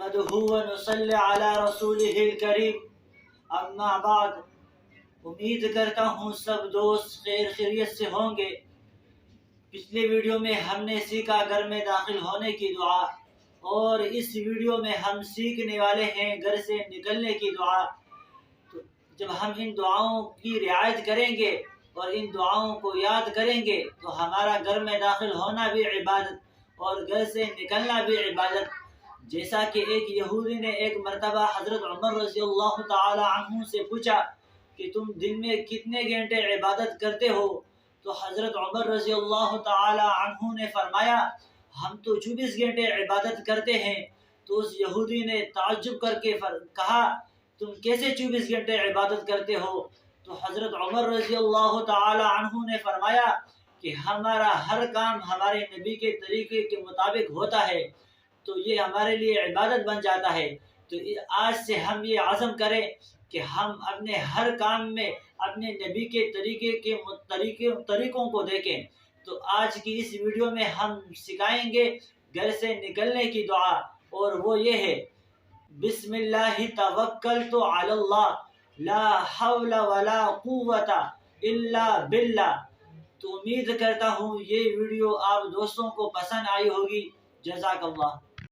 نحمده ونصلی علی رسولہ الکریم، اما بعد۔ امید کرتا ہوں سب دوست خیر خیریت سے ہوں گے۔ پچھلے ویڈیو میں ہم نے سیکھا گھر میں داخل ہونے کی دعا، اور اس ویڈیو میں ہم سیکھنے والے ہیں گھر سے نکلنے کی دعا۔ تو جب ہم ان دعاؤں کی رعایت کریں گے اور ان دعاؤں کو یاد کریں گے تو ہمارا گھر میں داخل ہونا بھی عبادت اور گھر سے نکلنا بھی عبادت۔ جیسا کہ ایک یہودی نے ایک مرتبہ حضرت عمر رضی اللہ تعالی عنہ سے پوچھا کہ تم دن میں کتنے گھنٹے عبادت کرتے ہو؟ تو حضرت عمر رضی اللہ تعالی عنہ نے فرمایا ہم تو 24 گھنٹے عبادت کرتے ہیں۔ تو اس یہودی نے تعجب کر کے کہا تم کیسے 24 گھنٹے عبادت کرتے ہو؟ تو حضرت عمر رضی اللہ تعالی عنہ نے فرمایا کہ ہمارا ہر کام ہمارے نبی کے طریقے کے مطابق ہوتا ہے، تو یہ ہمارے لیے عبادت بن جاتا ہے۔ تو آج سے ہم یہ عزم کریں کہ ہم اپنے ہر کام میں اپنے نبی کے طریقوں کو دیکھیں۔ تو آج کی اس ویڈیو میں ہم سکھائیں گے گھر سے نکلنے کی دعا، اور وہ یہ ہے بسم اللہ توکلت علی اللہ لا حول ولا قوت الا باللہ۔ تو امید کرتا ہوں یہ ویڈیو آپ دوستوں کو پسند آئی ہوگی۔ جزاک اللہ۔